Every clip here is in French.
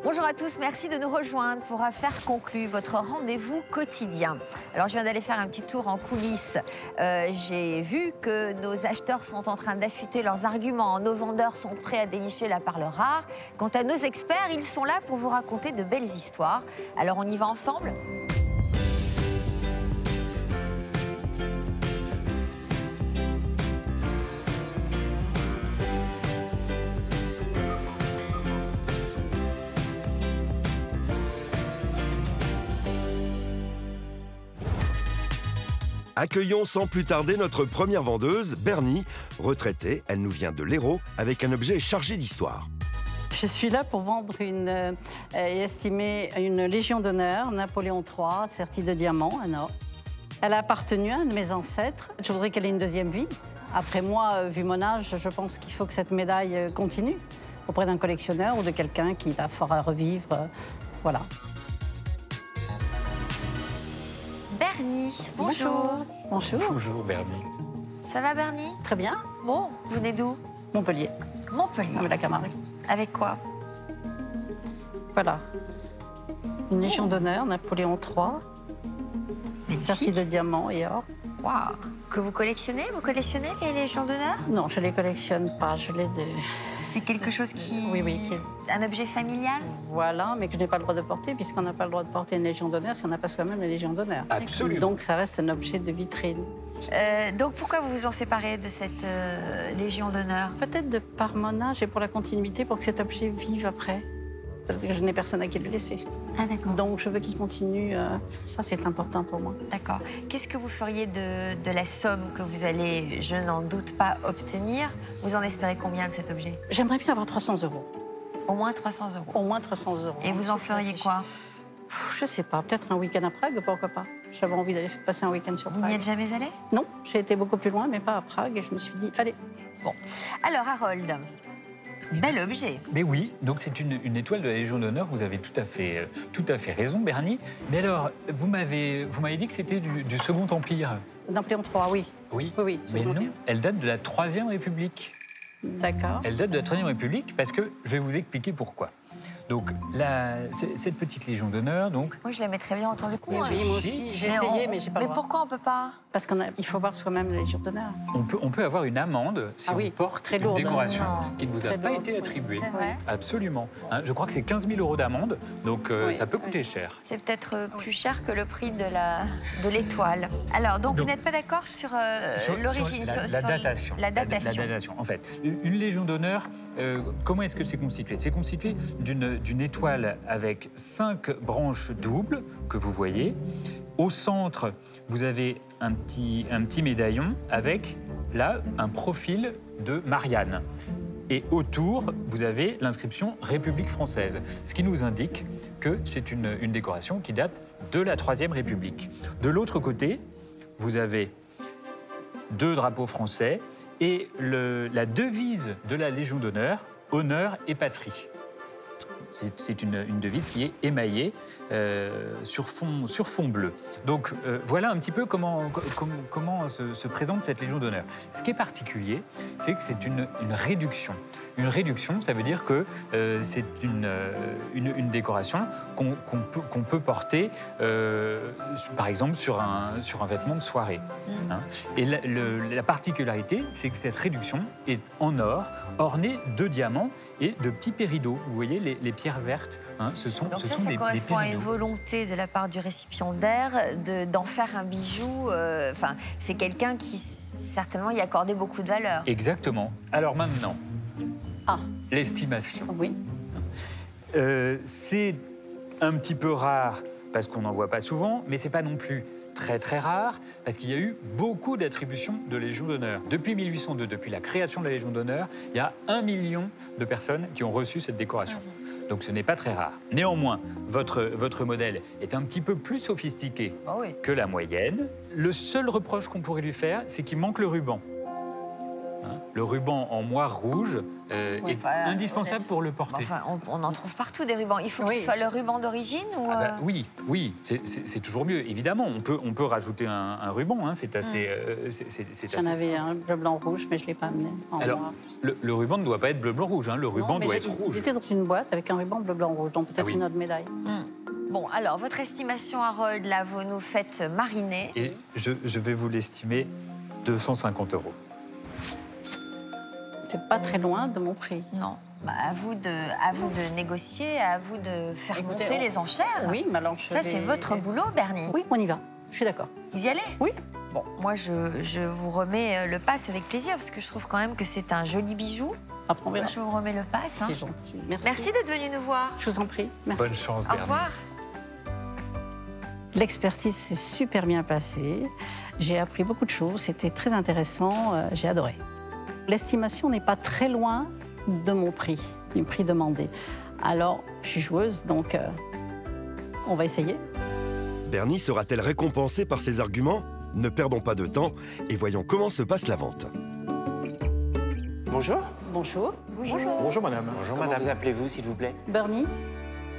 Bonjour à tous, merci de nous rejoindre pour Affaires conclues, votre rendez-vous quotidien. Alors je viens d'aller faire un petit tour en coulisses. J'ai vu que nos acheteurs sont en train d'affûter leurs arguments, nos vendeurs sont prêts à dénicher la perle rare. Quant à nos experts, ils sont là pour vous raconter de belles histoires. Alors on y va ensemble ? Accueillons sans plus tarder notre première vendeuse, Bernie. Retraitée, elle nous vient de l'Hérault avec un objet chargé d'histoire. Je suis là pour vendre et estimer une Légion d'honneur, Napoléon III, sertie de diamants, en or. Elle a appartenu à un de mes ancêtres. Je voudrais qu'elle ait une deuxième vie. Après moi, vu mon âge, je pense qu'il faut que cette médaille continue auprès d'un collectionneur ou de quelqu'un qui la fera revivre. Voilà. Bernie, bonjour. Bonjour. Bonjour Bernie. Ça va Bernie? Très bien. Bon, vous venez d'où? Montpellier. Montpellier. Avec la Camargue. Avec quoi? Voilà. Une Légion d'honneur, Napoléon III, sertie de diamants et or. Waouh! Que vous collectionnez? Vous collectionnez les Légions d'honneur? Non, je ne les collectionne pas, je les... C'est quelque chose qui... Oui, oui. Un objet familial? Voilà, mais que je n'ai pas le droit de porter, puisqu'on n'a pas le droit de porter une Légion d'honneur si on n'a pas soi-même la Légion d'honneur. Absolument. Donc ça reste un objet de vitrine. Donc pourquoi vous vous en séparez de cette Légion d'honneur? Peut-être de par mon âge et pour la continuité, pour que cet objet vive après. Parce que je n'ai personne à qui le laisser. Ah d'accord. Donc je veux qu'il continue. Ça, c'est important pour moi. D'accord. Qu'est-ce que vous feriez de la somme que vous allez, je n'en doute pas, obtenir? Vous en espérez combien de cet objet? J'aimerais bien avoir 300 €. Au moins 300 €. Au moins 300 €. Et vous en feriez quoi? Je sais pas, peut-être un week-end à Prague, pourquoi pas. J'avais envie d'aller passer un week-end sur Prague. Vous n'y êtes jamais allé? Non, j'ai été beaucoup plus loin, mais pas à Prague, et je me suis dit, allez. Bon. Alors Harold, bel objet. Mais oui, donc c'est une étoile de la Légion d'honneur, vous avez tout à fait raison Bernie. Mais alors, vous m'avez dit que c'était du Second Empire. Napoléon III, oui. Oui, Oui, mais Second non, Empire. elle date de la Troisième République. D'accord. Elle date de la Troisième République parce que, je vais vous expliquer pourquoi. Donc, cette petite Légion d'honneur, donc... Moi, je la mettrais bien autour du cou. Oui, hein. moi aussi, j'ai essayé, mais j'ai pas le Mais droit. pourquoi on peut pas? Parce qu'il faut voir soi-même la Légion d'honneur. On peut avoir une amende si Ah oui, on porte très une lourde. décoration Non. qui ne vous a Très pas lourde, été oui. attribuée. C'est vrai. Absolument. Hein, je crois que c'est 15 000 € d'amende, donc Oui, ça peut oui. coûter cher. C'est peut-être plus cher que le prix de l'étoile. Alors, donc vous n'êtes pas d'accord sur l'origine, sur sur la datation. La datation. La datation. En fait, une Légion d'honneur, comment est-ce que c'est constitué? C'est constitué d'une étoile avec 5 branches doubles que vous voyez. Au centre, vous avez un petit médaillon avec, là, un profil de Marianne. Et autour, vous avez l'inscription République française, ce qui nous indique que c'est une décoration qui date de la Troisième République. De l'autre côté, vous avez 2 drapeaux français et la devise de la Légion d'honneur, honneur et patrie. C'est une devise qui est émaillée sur fond bleu. Donc voilà un petit peu comment se présente cette Légion d'honneur. Ce qui est particulier, c'est que c'est une réduction. Une réduction, ça veut dire que c'est une décoration qu'on peut porter, par exemple, sur un vêtement de soirée. Hein. Et la particularité, c'est que cette réduction est en or, ornée de diamants et de petits péridots. Vous voyez, les pierres vertes, hein, ce sont Donc des ça correspond à une péridots. volonté de la part du récipiendaire d'en faire un bijou. Enfin, c'est quelqu'un qui certainement y accordait beaucoup de valeur. Exactement. Alors maintenant, l'estimation. Oui. C'est un petit peu rare parce qu'on n'en voit pas souvent, mais c'est pas non plus très rare parce qu'il y a eu beaucoup d'attributions de Légion d'honneur. Depuis 1802, depuis la création de la Légion d'honneur, il y a 1 million de personnes qui ont reçu cette décoration. Donc ce n'est pas très rare. Néanmoins, votre modèle est un petit peu plus sophistiqué que la moyenne. Le seul reproche qu'on pourrait lui faire, c'est qu'il manque le ruban. hein. Le ruban en moire rouge est indispensable pour le porter. Enfin, on en trouve partout des rubans. Il faut que Oui. ce soit le ruban d'origine ou Oui, c'est toujours mieux. Évidemment, on peut rajouter un ruban, hein, c'est assez, c'est J'en assez avais simple. un bleu, blanc, rouge, mais je ne l'ai pas amené. En Alors, noir. le ruban ne doit pas être bleu, blanc, rouge. Hein. Le ruban Non, mais doit être Il rouge. était dans une boîte avec un ruban bleu, blanc, rouge, donc peut-être oui. une autre médaille. Bon, alors, votre estimation, Harold, là, vous nous faites mariner. Et je vais vous l'estimer 250 €. C'est pas très loin de mon prix. Non. Bah, à vous de négocier, à vous de faire Écoutez, monter les enchères. Oui, mais alors je Ça, vais- c'est votre boulot, Bernie. Oui, on y va. Je suis d'accord. Vous y allez? Oui. Bon, moi, je vous remets le pass avec plaisir, parce que je trouve quand même que c'est un joli bijou. Après, on verra. Je vous remets le pass. hein. C'est gentil. Merci. Merci d'être venu nous voir. Je vous en prie. Merci. Bonne chance, Au Bernie. revoir. L'expertise s'est super bien passée. J'ai appris beaucoup de choses. C'était très intéressant. J'ai adoré. L'estimation n'est pas très loin de mon prix, du prix demandé. Alors, je suis joueuse, donc on va essayer. Bernie sera-t-elle récompensée par ses arguments? Ne perdons pas de temps et voyons comment se passe la vente. Bonjour. Bonjour. Bonjour madame. Bonjour madame. Vous appelez-vous, s'il vous plaît? Bernie.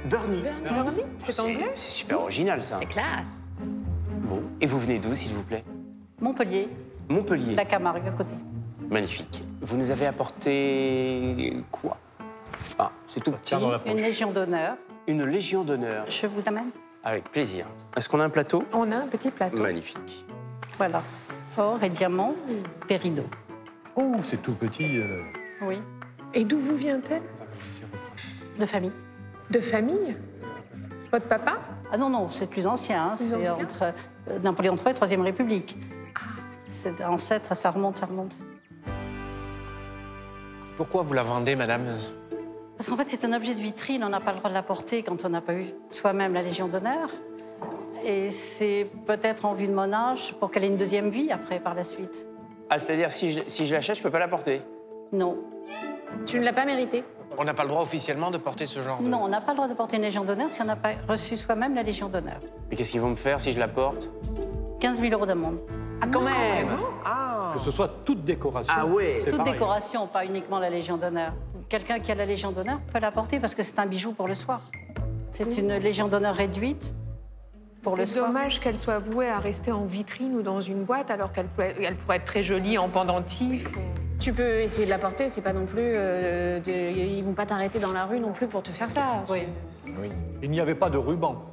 Bernie. Bernie, c'est anglais? C'est super original, ça. C'est classe. Bon. Et vous venez d'où, s'il vous plaît? Montpellier, Montpellier. la Camargue à côté. Magnifique. Vous nous avez apporté quoi? Ah, c'est tout petit. Tiens, dans la poche. Une légion d'honneur. Une légion d'honneur. Je vous l'amène. Avec plaisir. Est-ce qu'on a un plateau? On a un petit plateau. Magnifique. Voilà. Or et diamant, péridot. Oh, c'est tout petit. Oui. Et d'où vous vient-elle? De famille. De famille? Votre papa? Ah non, non, c'est plus ancien. Hein. C'est ancien entre Napoléon III et Troisième République. C'est ancêtre, ça remonte, ça remonte. Pourquoi vous la vendez, madame? Parce qu'en fait, c'est un objet de vitrine. On n'a pas le droit de la porter quand on n'a pas eu soi-même la Légion d'honneur. Et c'est peut-être en vue de mon âge pour qu'elle ait une deuxième vie après, par la suite. Ah, c'est-à-dire, si je l'achète, je peux pas la porter? Non. Tu ne l'as pas mérité. On n'a pas le droit officiellement de porter ce genre de... Non, on n'a pas le droit de porter une Légion d'honneur si on n'a pas reçu soi-même la Légion d'honneur. Mais qu'est-ce qu'ils vont me faire si je la porte? 15 000 € d'amende. Ah, quand même! Ah! Que ce soit toute décoration. Ah ouais. c'est Toute pareil. décoration, pas uniquement la Légion d'honneur. Quelqu'un qui a la Légion d'honneur peut la porter parce que c'est un bijou pour le soir. C'est une Légion d'honneur réduite pour le C'est soir. dommage qu'elle soit vouée à rester en vitrine ou dans une boîte alors qu'elle pourrait être très jolie en pendentif. Tu peux essayer de la porter, c'est pas non plus... ils vont pas t'arrêter dans la rue non plus pour te faire ça. Oui. Il n'y avait pas de ruban.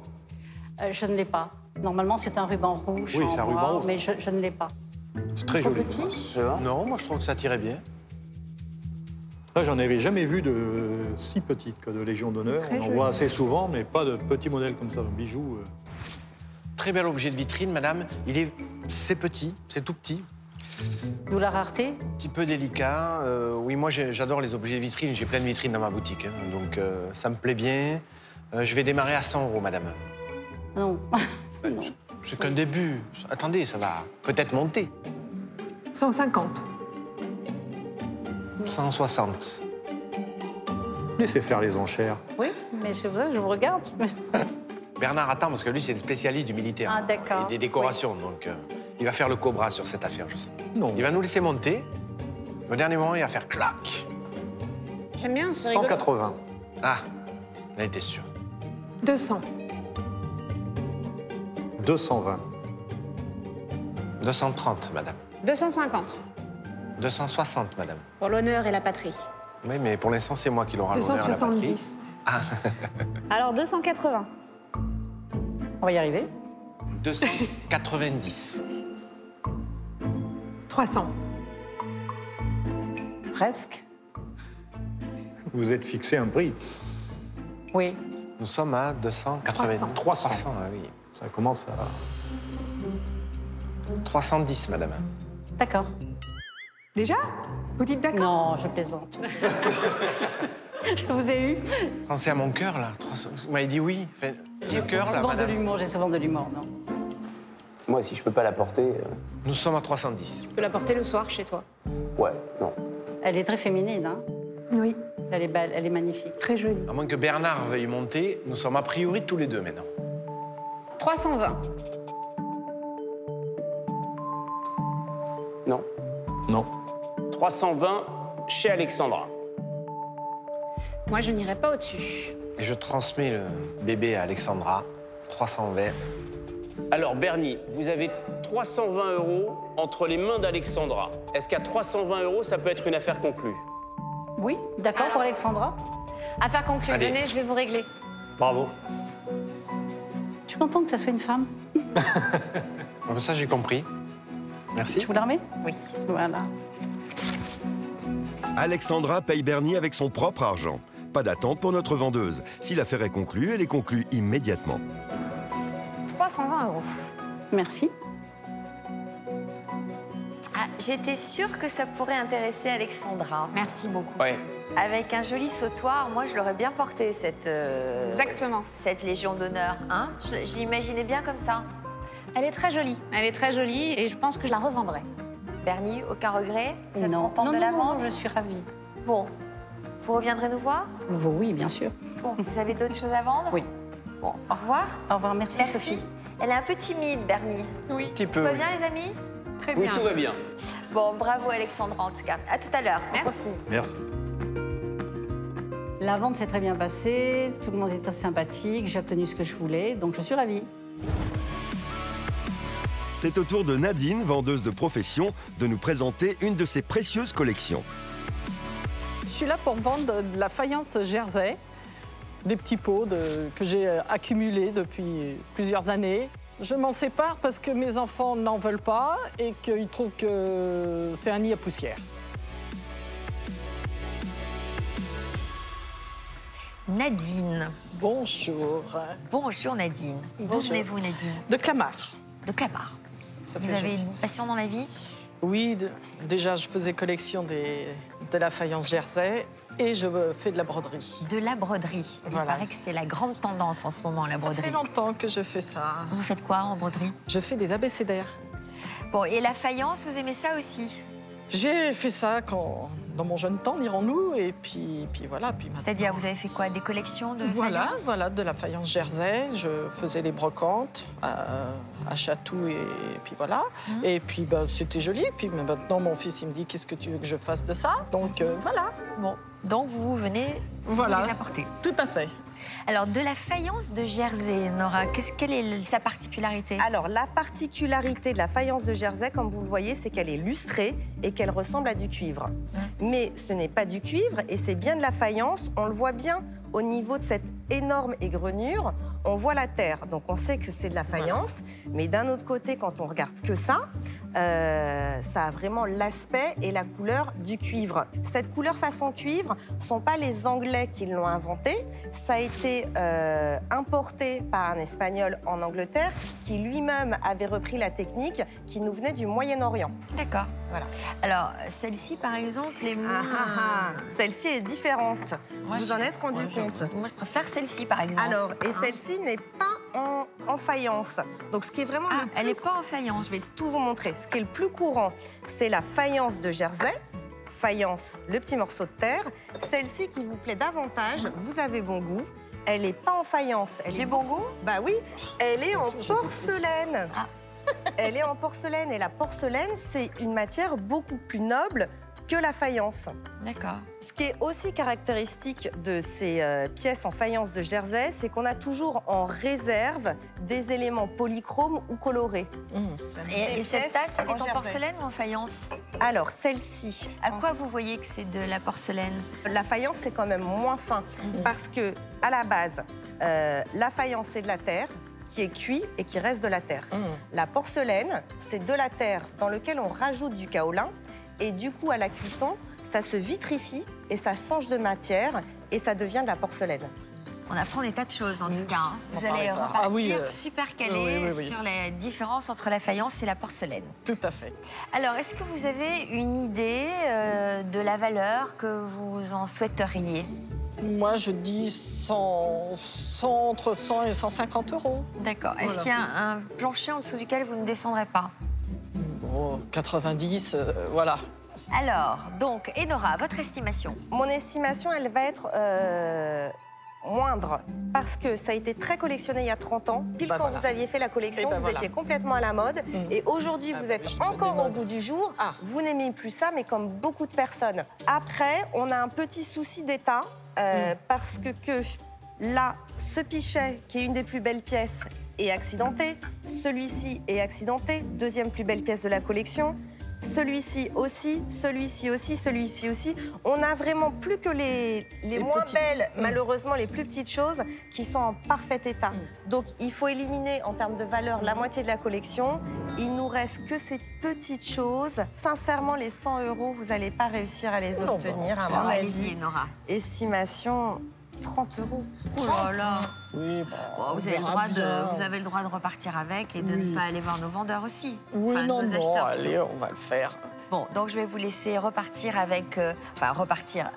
Je ne l'ai pas. Normalement, c'est un ruban rouge Oui, en c'est un bois, ruban rouge. mais je ne l'ai pas. C'est très joli. Non, moi, je trouve que ça tirait bien. Là, j'en avais jamais vu de si petite que de Légion d'honneur. Très On en joli. voit assez souvent, mais pas de petits modèles comme ça, un bijou. Très bel objet de vitrine, madame. C'est petit, c'est tout petit, D'où la rareté. un petit peu délicat. Oui, moi j'adore les objets de vitrine. J'ai plein de vitrines dans ma boutique, hein, donc ça me plaît bien. Je vais démarrer à 100 € madame. Non. C'est qu'un début. Attendez, ça va peut-être monter. 150. 160. Laissez faire les enchères. Oui, mais c'est pour ça que je vous regarde. Bernard attend parce que lui c'est le spécialiste du militaire Ah, d'accord. et des décorations, donc il va faire le cobra sur cette affaire, je sais. Non. Il va nous laisser monter. Au dernier moment, il va faire clac. J'aime bien, c'est rigolo. 180. Ah, elle était sûre. 200. 220. 230, madame. 250. 260, madame. Pour l'honneur et la patrie. Oui, mais pour l'instant, c'est moi qui l'aura l'honneur à la patrie. 270. Alors 280. On va y arriver. 290. 300. Presque. Vous êtes fixé un prix. Oui. Nous sommes à 290. 300. Ah oui. Ça commence à... 310, madame. D'accord. Déjà? Vous dites d'accord? Non, je plaisante. Je vous ai eu. Pensez à mon cœur, là. Vous m'avez dit oui. J'ai Le cœur, là, souvent de madame. l'humour, j'ai souvent de l'humour, non. Moi, si je peux pas la porter... Nous sommes à 310. Tu peux la porter le soir chez toi. Ouais, non. Elle est très féminine, hein. Oui, Elle est belle, elle est magnifique. très jolie. À moins que Bernard veuille monter, nous sommes a priori tous les deux maintenant. 320. Non. Non. 320 chez Alexandra. Moi, je n'irai pas au-dessus. Et je transmets le bébé à Alexandra, 320. Alors, Bernie, vous avez 320 € entre les mains d'Alexandra. Est-ce qu'à 320 €, ça peut être une affaire conclue? Oui, d'accord pour Alexandra. Affaire conclue, Allez. venez, je vais vous régler. Bravo. Je suis contente que ça soit une femme. Comme ça, j'ai compris. Merci. Je vous la remets? Oui. Voilà. Alexandra paye Bernie avec son propre argent. Pas d'attente pour notre vendeuse. Si l'affaire est conclue, elle est conclue immédiatement. 320 €. Merci. Ah, j'étais sûre que ça pourrait intéresser Alexandra. Merci beaucoup. Ouais. Avec un joli sautoir, moi, je l'aurais bien porté, cette Légion d'honneur. Hein, j'imaginais bien comme ça. Elle est très jolie. Elle est très jolie et je pense que je la revendrai. Bernie, aucun regret? Vous êtes Non. contente Non, de non, la non, vente? je suis ravie. Bon, vous reviendrez nous voir? Oui, bien sûr. Bon, vous avez d'autres choses à vendre? Oui. Bon, au revoir. Au revoir, merci, Merci. Sophie. Elle est un peu timide, Bernie. Oui, Un petit Tout peu. va Oui. bien, les amis? très Oui, bien. tout va bien. Bon, bravo, Alexandra, en tout cas. À tout à l'heure. On Merci. continue. Merci. La vente s'est très bien passée, tout le monde était sympathique, j'ai obtenu ce que je voulais, donc je suis ravie. C'est au tour de Nadine, vendeuse de profession, de nous présenter une de ses précieuses collections. Je suis là pour vendre de la faïence Jersey, des petits pots que j'ai accumulés depuis plusieurs années. Je m'en sépare parce que mes enfants n'en veulent pas et qu'ils trouvent que c'est un nid à poussière. Nadine. Bonjour. Bonjour, Nadine. D'où Bonjour. venez-vous, Nadine? De Clamart. De Clamart. Ça Vous fait avez joli. une passion dans la vie? Oui, déjà je faisais collection de la faïence Jersey et je fais de la broderie. De la broderie. Il Voilà. paraît que c'est la grande tendance en ce moment, la Ça broderie. fait longtemps que je fais ça. Vous faites quoi en broderie? Je fais des abécédaires. Bon, et la faïence, vous aimez ça aussi? J'ai fait ça dans mon jeune temps, dirons-nous, et puis voilà. Puis maintenant- C'est-à-dire, vous avez fait quoi? Des collections de Voilà, faïence? voilà, de la faïence Jersey. Je faisais les brocantes à Chatou et puis voilà. Et puis bah, c'était joli. Puis mais maintenant, mon fils, il me dit qu'est-ce que tu veux que je fasse de ça? Donc voilà. Bon, donc vous venez Voilà. vous les apporter. Tout à fait. Alors, de la faïence de Jersey, Nora, quelle est sa particularité? Alors, la particularité de la faïence de Jersey, comme vous le voyez, c'est qu'elle est lustrée et qu'elle ressemble à du cuivre. Mais ce n'est pas du cuivre et c'est bien de la faïence. On le voit bien au niveau de cette énorme égrenure. On voit la terre, donc on sait que c'est de la faïence. Mais d'un autre côté, quand on regarde que ça a vraiment l'aspect et la couleur du cuivre. Cette couleur façon cuivre, ce ne sont pas les Anglais qui l'ont inventée. Ça a été importé par un Espagnol en Angleterre qui lui-même avait repris la technique qui nous venait du Moyen-Orient. D'accord. Voilà. Alors, celle-ci, par exemple, est moins... Celle-ci est différente. Moi, vous en êtes rendu compte? Moi, je préfère celle-ci, par exemple. Alors, et celle-ci n'est pas en faïence. Donc, ce qui est vraiment Ah, le plus... elle n'est pas en faïence. Je vais tout vous montrer. Ce qui est le plus courant, c'est la faïence de Jersey. Faïence, le petit morceau de terre. Celle-ci qui vous plaît davantage, vous avez bon goût. Elle n'est pas en faïence. J'ai bon goût? Bah oui, elle est en Je sais. porcelaine. Ah. Elle est en porcelaine et la porcelaine, c'est une matière beaucoup plus noble que la faïence. D'accord. Ce qui est aussi caractéristique de ces pièces en faïence de Jersey, c'est qu'on a toujours en réserve des éléments polychromes ou colorés. Et Des cette pièces tasse, elle en est en Jersey. porcelaine ou en faïence? Alors, celle-ci, À quoi vous voyez que c'est de la porcelaine? la faïence, c'est quand même moins fin parce que, à la base, la faïence, c'est de la terre qui est cuit et qui reste de la terre. La porcelaine, c'est de la terre dans lequel on rajoute du kaolin et du coup, à la cuisson, ça se vitrifie et ça change de matière et ça devient de la porcelaine. On apprend des tas de choses, en tout cas. Hein. Vous On allez parle pas. repartir Ah oui, super calé oui. sur les différences entre la faïence et la porcelaine. Tout à fait. Alors, est-ce que vous avez une idée de la valeur que vous en souhaiteriez? Moi, je dis entre 100 et 150 euros. D'accord. Est-ce Voilà. qu'il y a un plancher en dessous duquel vous ne descendrez pas? Bon, 90, voilà. Alors, donc, Enora, votre estimation? Mon estimation, elle va être moindre parce que ça a été très collectionné il y a 30 ans, pile quand vous aviez fait la collection, vous étiez complètement à la mode et aujourd'hui vous êtes encore au bout du jour, vous n'aimez plus ça mais comme beaucoup de personnes. Après, on a un petit souci d'état parce que là, ce pichet qui est une des plus belles pièces est accidenté, celui-ci est accidenté, deuxième plus belle pièce de la collection. Celui-ci aussi, celui-ci aussi, celui-ci aussi. On n'a vraiment plus que les moins belles, malheureusement, les plus petites choses qui sont en parfait état. Donc, il faut éliminer en termes de valeur la moitié de la collection. Il nous reste que ces petites choses. Sincèrement, les 100 €, vous n'allez pas réussir à les obtenir. À mon avis, Nora. Estimation 30 €. Oh là là. Oui, Vous avez le droit de repartir avec et de ne pas aller voir nos vendeurs aussi. Oui, Enfin, non, nos non, acheteurs. allez, on va le faire. Bon, donc je vais vous laisser repartir avec,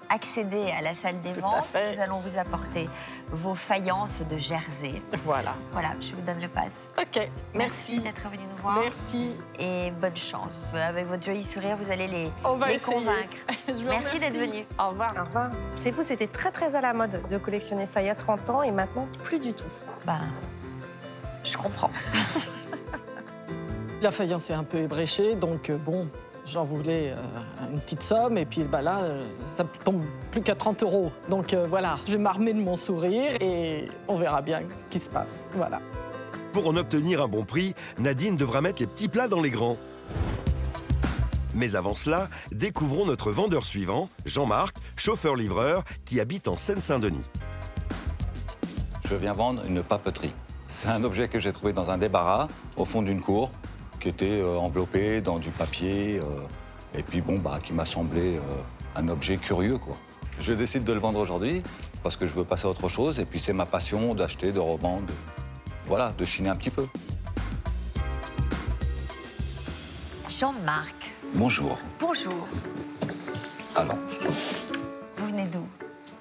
accéder à la salle des ventes. Nous allons vous apporter vos faïences de Jersey. Voilà. Voilà, je vous donne le pass. OK, Merci d'être venu nous voir. Merci. Et bonne chance. Avec votre joli sourire, vous allez les essayer. convaincre. Merci d'être venu. Au revoir. Au revoir. C'est vous, c'était très à la mode de collectionner ça il y a 30 ans et maintenant, plus du tout. Ben, je comprends. La faïence est un peu ébréchée, donc bon, j'en voulais une petite somme. Et puis là, ça tombe plus qu'à 30 €. Donc voilà, je vais m'armer de mon sourire et on verra bien ce qui se passe. Voilà. Pour en obtenir un bon prix, Nadine devra mettre les petits plats dans les grands. Mais avant cela, découvrons notre vendeur suivant, Jean-Marc, chauffeur-livreur, qui habite en Seine-Saint-Denis. Je viens vendre une papeterie. C'est un objet que j'ai trouvé dans un débarras, au fond d'une cour, qui était enveloppé dans du papier, et puis bon, qui m'a semblé un objet curieux, quoi. Je décide de le vendre aujourd'hui, parce que je veux passer à autre chose, et puis c'est ma passion d'acheter, de revendre, voilà, de chiner un petit peu. Jean-Marc. Bonjour. Bonjour. Alors, Vous venez d'où?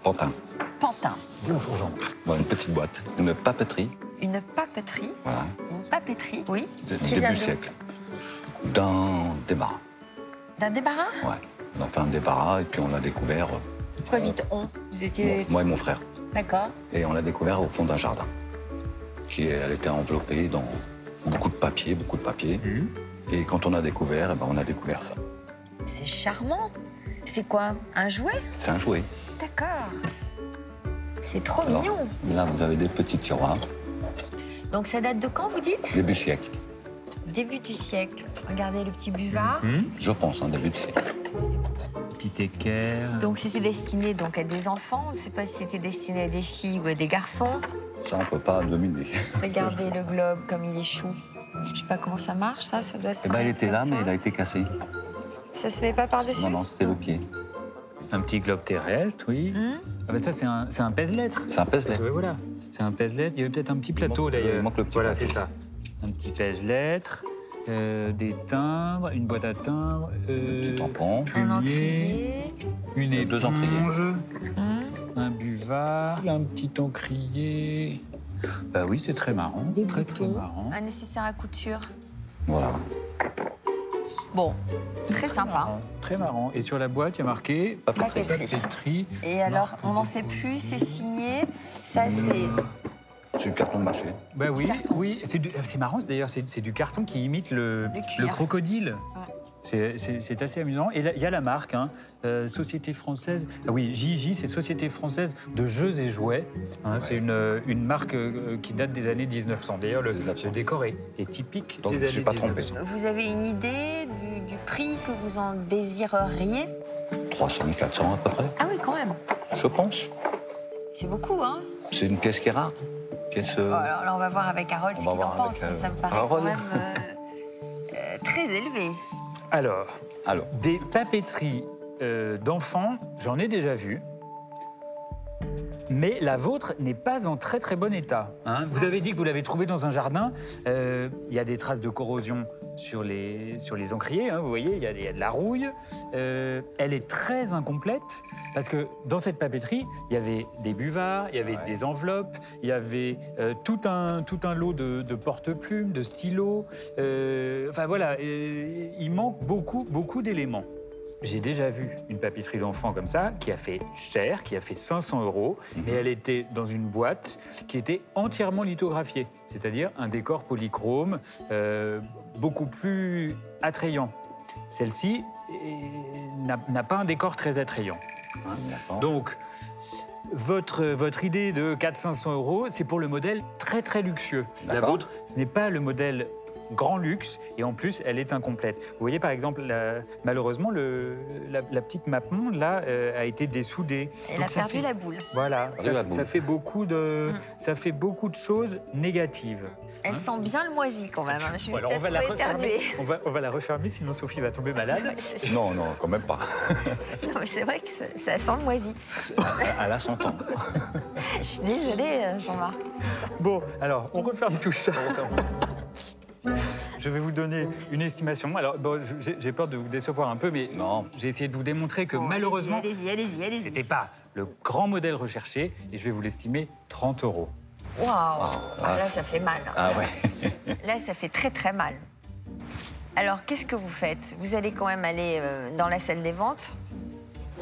Pantin. Pantin. Bonjour Jean-Marc. Bon, une petite boîte, une papeterie. Une papeterie. Voilà. Une papeterie, oui. Qui Début vient du siècle. D'un débarras. D'un débarras? Ouais. On a fait un débarras et puis on l'a découvert. Pourquoi vite on? Vous étiez... Moi et mon frère. D'accord. Et on l'a découvert au fond d'un jardin. Elle était enveloppée dans beaucoup de papier. Et quand on a découvert, on a découvert ça. C'est charmant. C'est quoi? Un jouet? C'est un jouet. D'accord. C'est trop Alors, mignon. Là, vous avez des petits tiroirs. Donc ça date de quand, vous dites? Début siècle. Début du siècle. Regardez le petit buvard. Je pense, début de siècle. Petit équerre. Donc c'était destiné donc, à des enfants. On ne sait pas si c'était destiné à des filles ou à des garçons. Ça, on ne peut pas dominer. Regardez le globe comme il est chou. Je sais pas comment ça marche, ça doit se Il était là, mais il a été cassé. Ça se met pas par-dessus? Non, c'était le pied. Un petit globe terrestre, oui. Ah ben ça, c'est un pèse-lettres. C'est un pèse-lettres. Oui, voilà. C'est un pèse-lettres. Il y avait peut-être un petit plateau, d'ailleurs. Il manque le petit Voilà, plateau. c'est ça. Un petit pèse-lettres, des timbres, une boîte à timbres, petit tampon, encrier, une éponge, 2 encriers, un buvard, un petit encrier. Bah oui, c'est très marrant. Des très boutons, marrant. un nécessaire à couture. Voilà. Bon, très sympa. Très marrant. Et sur la boîte, il y a marqué papeterie. Et alors, on n'en sait plus, c'est signé. Ça, c'est... C'est du carton mâché. Bah oui, oui. C'est marrant, d'ailleurs, c'est du carton qui imite le crocodile. C'est assez amusant. Et là, il y a la marque, hein, Société française. Ah oui, JJ, c'est Société française de jeux et jouets. Hein, c'est une marque qui date des années 1900. D'ailleurs, le décor est typique Donc, des je ne années suis pas 1900. trompé. Vous avez une idée du prix que vous en désireriez? 300 000, 400 à peu près, Ah oui, quand même. je pense. C'est beaucoup, hein? C'est une pièce qui est rare. Pièce, Alors là, on va voir avec Harold ce va qu'il en voir pense, avec, mais ça me paraît Harold. quand même très élevé. Alors, Alors, des papeteries d'enfants, j'en ai déjà vu. Mais la vôtre n'est pas en très bon état. Hein. Vous avez dit que vous l'avez trouvée dans un jardin. Il y a des traces de corrosion sur les encriers, hein, vous voyez, il y a de la rouille. Elle est très incomplète parce que dans cette papeterie, il y avait des buvards, il y avait des enveloppes, il y avait tout un lot de porte-plumes, de stylos. Enfin voilà, il manque beaucoup d'éléments. J'ai déjà vu une papeterie d'enfant comme ça, qui a fait cher, qui a fait 500 €, mais elle était dans une boîte qui était entièrement lithographiée, c'est-à-dire un décor polychrome beaucoup plus attrayant. Celle-ci n'a pas un décor très attrayant. Hein. Donc, votre idée de 400-500 €, c'est pour le modèle très très luxueux. La vôtre, ce n'est pas le modèle grand luxe et en plus, elle est incomplète. Vous voyez par exemple, malheureusement, la petite Mapmonde là a été dessoudée. Elle a perdu la boule. Voilà, ça fait beaucoup de choses négatives. Elle sent bien le moisi quand même. Je vais on va la peut-être éternuer. on va la refermer, sinon Sophie va tomber malade. Non, non, quand même pas. Non, mais c'est vrai que ça sent le moisi. Elle a 100 ans. Je suis désolée, Jean-Marc. Bon, alors, on referme tout ça. Je vais vous donner une estimation. Alors, bon, j'ai peur de vous décevoir un peu, mais j'ai essayé de vous démontrer que malheureusement, allez-y. C'était pas le grand modèle recherché et je vais vous l'estimer 30 €. Waouh, là, ça fait mal. Ah ouais. Là, ça fait très, très mal. Alors, qu'est-ce que vous faites? Vous allez quand même aller dans la salle des ventes.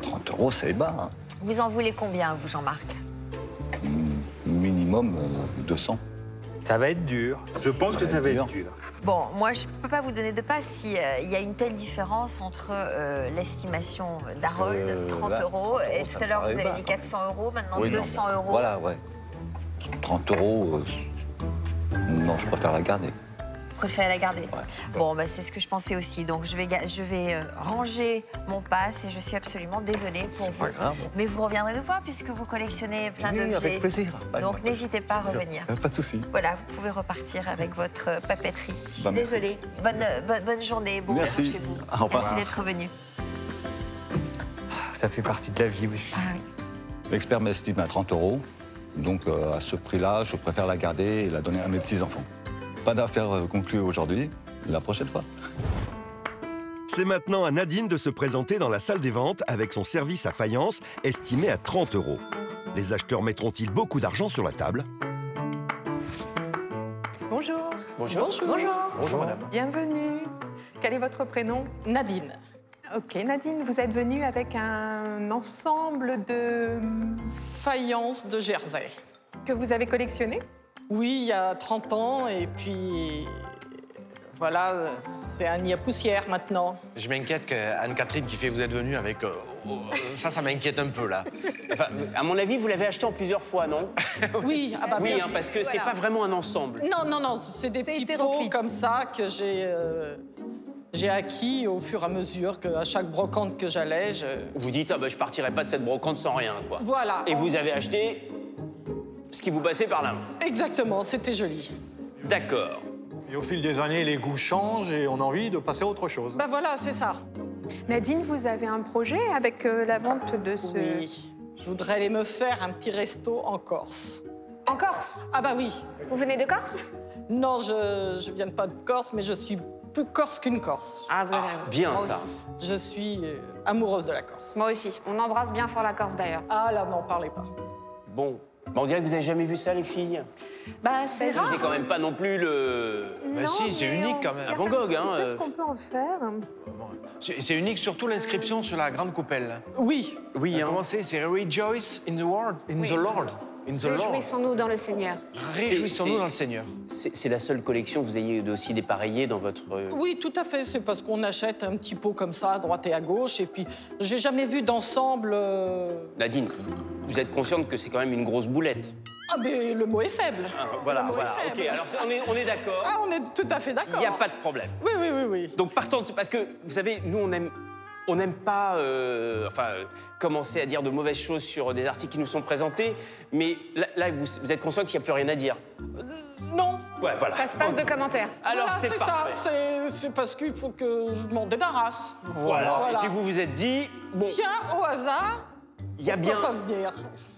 30 €, c'est bas. Hein. Vous en voulez combien, vous, Jean-Marc? Minimum 200. Ça va être dur. Je pense que ça va être dur. Bon, moi, je ne peux pas vous donner de passe s'il y a une telle différence entre l'estimation d'Harold, 30 €, et tout à l'heure, vous avez dit 400 €, maintenant oui, 200 €. Voilà, ouais. 30 €, non, je préfère la garder. Vous préférez la garder? Bon, bah, c'est ce que je pensais aussi. Donc, je vais ranger mon pass et je suis absolument désolée pour vous. Grave. Mais vous reviendrez nous voir puisque vous collectionnez plein d'objets. Avec plaisir. Donc, n'hésitez pas à revenir. Pas de souci. Voilà, vous pouvez repartir avec votre papeterie. Je suis merci. désolée. Bonne journée. Bon Merci. retour chez vous. Au revoir. Merci d'être revenu. Ça fait partie de la vie aussi. Ah oui. L'expert m'estime à 30 €. Donc, à ce prix-là, je préfère la garder et la donner à mes petits-enfants. Pas d'affaire conclue aujourd'hui, la prochaine fois. C'est maintenant à Nadine de se présenter dans la salle des ventes avec son service à faïence estimé à 30 €. Les acheteurs mettront-ils beaucoup d'argent sur la table? Bonjour. Bonjour. Bonjour, madame. Bienvenue. Quel est votre prénom? Nadine. Ok, Nadine, vous êtes venue avec un ensemble de Faïence de Jersey. que vous avez collectionné? Oui, il y a 30 ans, et puis voilà, c'est un nid à poussière maintenant. Je m'inquiète qu'Anne-Catherine qui fait vous êtes venue avec... ça m'inquiète un peu, là. Enfin, à mon avis, vous l'avez acheté en plusieurs fois, non? Oui, ah bah, Oui, bien hein, sûr. parce que c'est pas vraiment un ensemble. Non, c'est des petits pots comme ça que j'ai acquis au fur et à mesure qu'à chaque brocante que j'allais, Vous dites, ah bah, je partirai pas de cette brocante sans rien, quoi. Voilà. Et vous avez acheté ce qui vous passait par la main. Exactement, c'était joli. D'accord. Et au fil des années, les goûts changent et on a envie de passer à autre chose. Bah voilà, c'est ça. Nadine, vous avez un projet avec la vente de ce... Oui, je voudrais aller me faire un petit resto en Corse. En Corse? Ah bah oui. Vous venez de Corse? Non, je viens pas de Corse, mais je suis plus corse qu'une Corse. Ah, vous avez raison. Bien Moi ça. aussi. Je suis amoureuse de la Corse. Moi aussi. On embrasse bien fort la Corse d'ailleurs. Ah là, n'en parlez pas. Bon. Bah, on dirait que vous avez jamais vu ça, les filles. Bah, c'est rare. C'est quand même pas non plus le... Bah si, c'est unique quand même. Un Van Gogh, hein. Qu'est-ce qu'on peut en faire? C'est unique, surtout l'inscription sur la grande coupelle. Oui. Oui, hein. Comment c'est Rejoice in the Lord. In the Lord. In the Lord. Réjouissons-nous dans le Seigneur. Réjouissons-nous dans le Seigneur. C'est la seule collection que vous ayez aussi dépareillée dans votre... Oui, tout à fait. C'est parce qu'on achète un petit pot comme ça, à droite et à gauche. Et puis, j'ai jamais vu d'ensemble... Nadine, vous êtes consciente que c'est quand même une grosse boulette. Ah, mais le mot est faible. Ah, voilà, Le mot est voilà. faible. Ok, alors on est d'accord. Ah, on est tout à fait d'accord. Il n'y a pas de problème. Oui, oui, oui, oui. Donc partant de... Parce que, vous savez, nous, on n'aime pas commencer à dire de mauvaises choses sur des articles qui nous sont présentés, mais là vous êtes conscient qu'il n'y a plus rien à dire. Non. Ouais, voilà. Ça se passe de commentaires. Alors Voilà, c'est parfait. ça. C'est parce qu'il faut que je m'en débarrasse. Voilà. Et puis vous vous êtes dit, bon, Tiens, au hasard, il y a on bien... peut pas venir.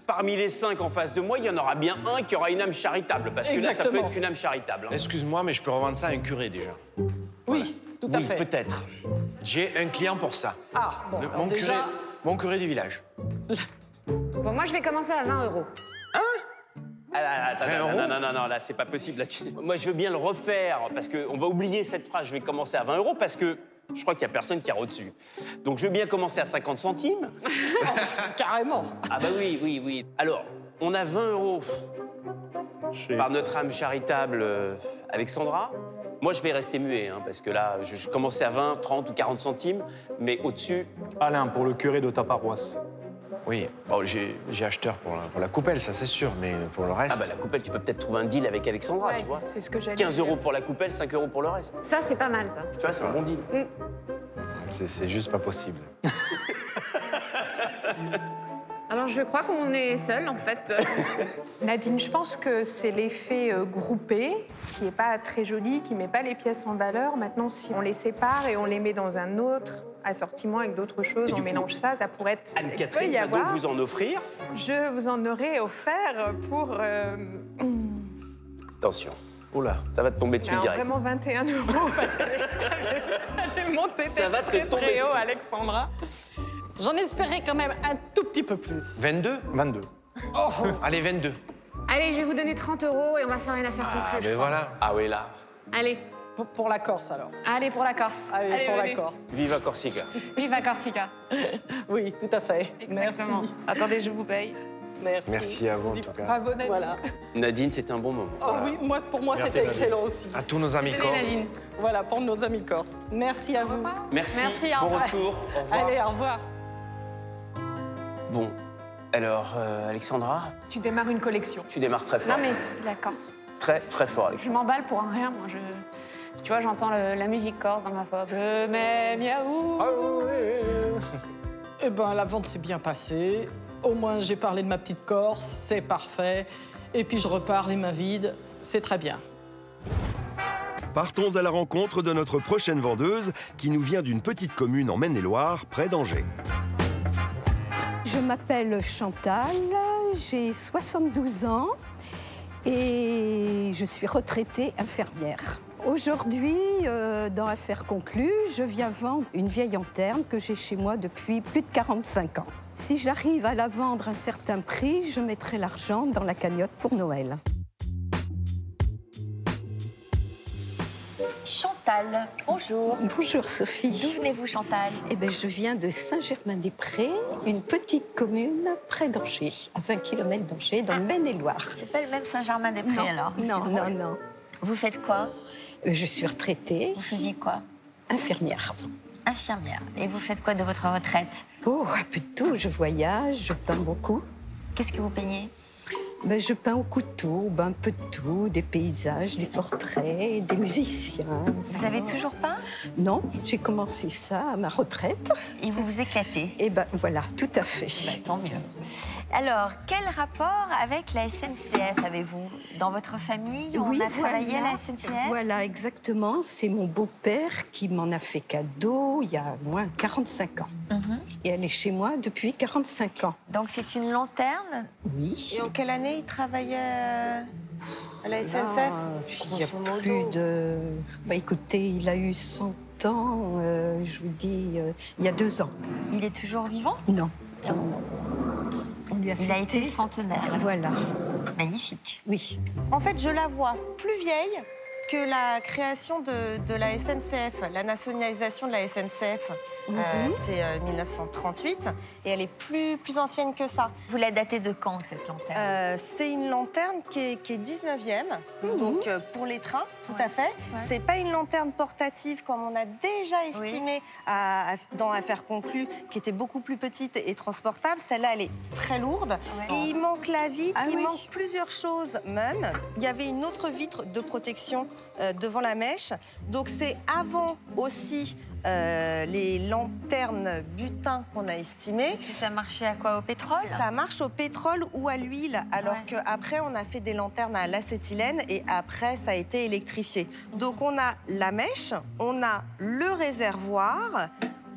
Parmi les 5 en face de moi, il y en aura bien un qui aura une âme charitable, parce que là, ça peut Exactement. être qu'une âme charitable. hein. Excuse-moi, mais je peux revendre ça à un curé déjà. Oui, tout à Oui, fait. peut-être. J'ai un client pour ça. Ah, bon, alors déjà... Mon curé du village. Bon, moi, je vais commencer à 20 €. Ah, non, là, c'est pas possible. Là, moi, je veux bien le refaire, parce qu'on va oublier cette phrase, je vais commencer à 20 €, parce que Je crois qu'il n'y a personne qui ira au-dessus. Donc je veux bien commencer à 50 centimes. Carrément. Ah bah oui, oui, oui. Alors, on a 20 € par notre âme charitable Alexandra. Moi, je vais rester muet, hein, parce que là, je commençais à 20, 30 ou 40 centimes, mais au-dessus... Alain, pour le curé de ta paroisse. Oui, bon, j'ai acheteur pour la coupelle, ça c'est sûr, mais pour le reste... Ah bah la coupelle, tu peux peut-être trouver un deal avec Alexandra, Ouais, tu vois. c'est ce que j'allais 15 dire. € pour la coupelle, 5 € pour le reste. Ça, c'est pas mal, ça. Tu vois, c'est un bon deal. C'est juste pas possible. Alors, je crois qu'on est seuls, en fait. Nadine, je pense que c'est l'effet groupé, qui n'est pas très joli, qui ne met pas les pièces en valeur. Maintenant, si on les sépare et on les met dans un autre assortiment avec d'autres choses, Et on du coup, mélange ça, ça pourrait être... Anne-Catherine il peut y va donc avoir. vous en offrir. Je vous en aurais offert pour... Attention, Oula. ça va te tomber dessus alors, direct. vraiment 21 €, parce qu'elle est montée Ça va te très, tomber très haut, dessus. Alexandra. J'en espérais quand même un tout petit peu plus. 22 22. Oh. Allez, 22. Allez, je vais vous donner 30 € et on va faire une affaire Ah, conclue. ben voilà. Ah oui, là. Allez, Pour la Corse, alors. allez pour la Corse. Allez, pour la venez. Corse. Viva Corsica. Viva Corsica. Oui, tout à fait. Exactement. Merci. Attendez, je vous paye. Merci. Merci à vous, en tout cas. Bravo, Nadine. Voilà. Nadine, c'était un bon moment. Oh oui, pour moi, Merci, c'était Nadine. excellent aussi. À tous nos amis Tenez, corses. Nadine. Voilà, pour nos amis corses. Merci à vous. Merci, Merci, au bon revoir. retour, au revoir. Allez, au revoir. Bon, alors, Alexandra, Tu démarres une collection. tu démarres très fort. Non, mais c'est la Corse. Très, très fort, Je Alexandra. m'emballe pour un rien, moi. Tu vois, j'entends la musique corse dans ma fob. Le même yaou. Eh ben, la vente s'est bien passée. Au moins, j'ai parlé de ma petite Corse, c'est parfait. Et puis, je repars les mains vides, c'est très bien. Partons à la rencontre de notre prochaine vendeuse qui nous vient d'une petite commune en Maine-et-Loire, près d'Angers. Je m'appelle Chantal, j'ai 72 ans et je suis retraitée infirmière. Aujourd'hui, dans Affaires conclues, je viens vendre une vieille lanterne que j'ai chez moi depuis plus de 45 ans. Si j'arrive à la vendre à un certain prix, je mettrai l'argent dans la cagnotte pour Noël. Chantal, bonjour. Bonjour Sophie. D'où venez-vous, Chantal? Eh bien, je viens de Saint-Germain-des-Prés, une petite commune près d'Angers, à 20 km d'Angers, dans le Maine-et-Loire. C'est pas le même Saint-Germain-des-Prés, alors? Non, C'est non, drôle. non. Vous faites quoi? Je suis retraitée, Vous faisiez quoi? infirmière. Infirmière. Et vous faites quoi de votre retraite? Oh, un peu de tout. Je voyage, je peins beaucoup. Qu'est-ce que vous peignez? Ben, je peins au couteau, ben, un peu de tout, des paysages, des portraits, des musiciens. Vous avez toujours peint? Non, j'ai commencé ça à ma retraite. Et vous vous éclatez? Et ben voilà, tout à fait. Bah, tant mieux. Alors, quel rapport avec la SNCF avez-vous? Dans votre famille, on a travaillé à la SNCF? Voilà, exactement. C'est mon beau-père qui m'en a fait cadeau il y a au moins 45 ans. Et elle est chez moi depuis 45 ans. Donc c'est une lanterne? Oui. Et en quelle année il travaillait à la SNCF? Il y a plus de... Bah, écoutez, il a eu 100 ans, je vous dis, il y a 2 ans. Il est toujours vivant? Non. Non, non. On lui Il a fêté été centenaire. Voilà. Magnifique. Oui. En fait, je la vois plus vieille que la création de la SNCF, la nationalisation de la SNCF. C'est 1938 et elle est plus ancienne que ça. Vous la datez de quand, cette lanterne? C'est une lanterne qui est 19e, donc pour les trains, tout à fait. C'est pas une lanterne portative comme on a déjà estimé dans Affaires conclues, qui était beaucoup plus petite et transportable. Celle-là, elle est très lourde. Et il manque la vitre, il manque plusieurs choses même. Il y avait une autre vitre de protection devant la mèche. Donc c'est avant aussi les lanternes butin qu'on a estimées. Est-ce que ça marchait à quoi? Au pétrole? Ça marche au pétrole ou à l'huile, alors qu'après, on a fait des lanternes à l'acétylène et après, ça a été électrifié. Donc, on a la mèche, on a le réservoir,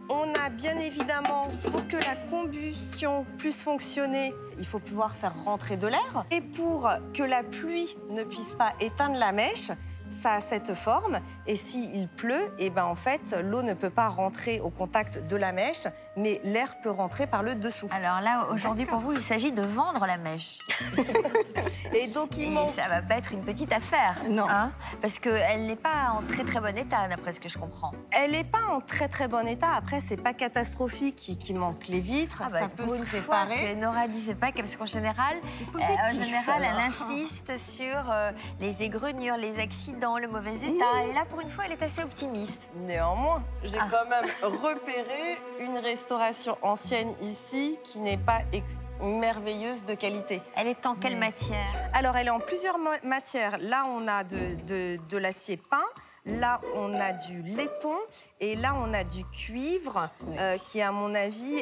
on a bien évidemment, pour que la combustion puisse fonctionner, il faut pouvoir faire rentrer de l'air. Et pour que la pluie ne puisse pas éteindre la mèche, ça a cette forme. Et s'il pleut, et ben en fait, l'eau ne peut pas rentrer au contact de la mèche, mais l'air peut rentrer par le dessous. Alors là, aujourd'hui, pour vous, il s'agit de vendre la mèche. Et donc, ça va pas être une petite affaire. Non. Hein, parce qu'elle n'est pas en très très bon état, d'après ce que je comprends. Elle n'est pas en très très bon état. Après, c'est pas catastrophique qu'il manque les vitres. Ça peut se réparer. Nora dit c'est pas parce qu'en général, elle insiste sur les égreniures, les accidents, le mauvais état. Et là, pour une fois, elle est assez optimiste. Néanmoins, j'ai quand même repéré une restauration ancienne ici qui n'est pas merveilleuse de qualité. Elle est en quelle matière? Alors, elle est en plusieurs matières. Là, on a de l'acier peint. Là, on a du laiton et là, on a du cuivre qui, à mon avis,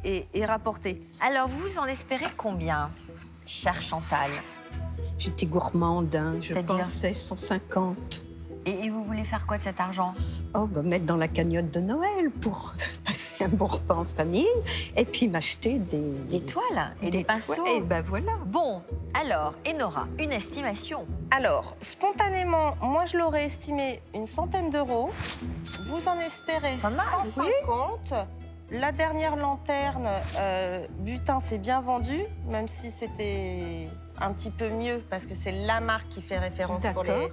est rapporté. Alors, vous en espérez combien, chère Chantal? J'étais gourmande, hein. Je pensais 150. Et vous voulez faire quoi de cet argent? Oh, bah, mettre dans la cagnotte de Noël pour passer un bon repas en famille et puis m'acheter des toiles et des pinceaux. Et ben voilà. Bon, alors, et Nora, une estimation? Alors, spontanément, moi, je l'aurais estimé une centaine d'euros. Vous en espérez 150. Oui. La dernière lanterne, butin, c'est bien vendu, même si c'était un petit peu mieux, parce que c'est la marque qui fait référence pour les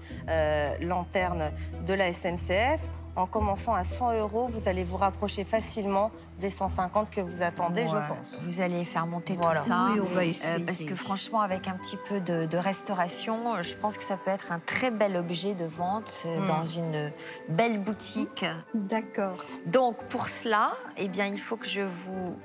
lanternes de la SNCF. En commençant à 100 euros, vous allez vous rapprocher facilement des 150 que vous attendez, je pense. Vous allez faire monter tout ça. Oui, on va essayer. Parce que franchement, avec un petit peu de restauration, je pense que ça peut être un très bel objet de vente dans une belle boutique. D'accord. Donc, pour cela, eh bien, il faut que je vous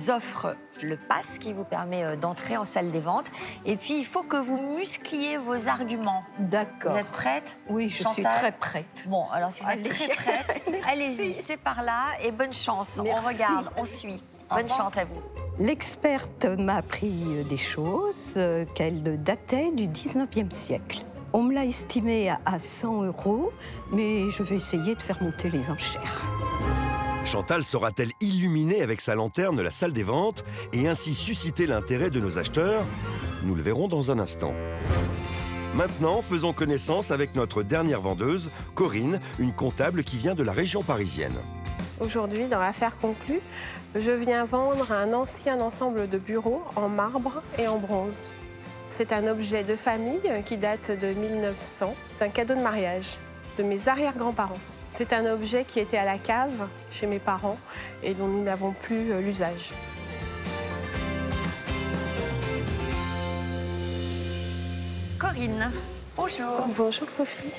offre le pass qui vous permet d'entrer en salle des ventes. Et puis, il faut que vous muscliez vos arguments. D'accord. Vous êtes prête? Oui, je suis très prête. Bon, alors si vous êtes très prête, allez-y, c'est par là et bonne chance. Merci. On regarde, on suit. Bonne chance à vous. L'experte m'a appris des choses qu'elle datait du 19e siècle. On me l'a estimée à 100 euros, mais je vais essayer de faire monter les enchères. Chantal saura-t-elle illuminer avec sa lanterne la salle des ventes et ainsi susciter l'intérêt de nos acheteurs? Nous le verrons dans un instant. Maintenant, faisons connaissance avec notre dernière vendeuse, Corinne, une comptable qui vient de la région parisienne. Aujourd'hui, dans l'affaire conclue, je viens vendre un ancien ensemble de bureaux en marbre et en bronze. C'est un objet de famille qui date de 1900. C'est un cadeau de mariage de mes arrière-grands-parents. C'est un objet qui était à la cave chez mes parents et dont nous n'avons plus l'usage. Corinne, bonjour. Bonjour Sophie.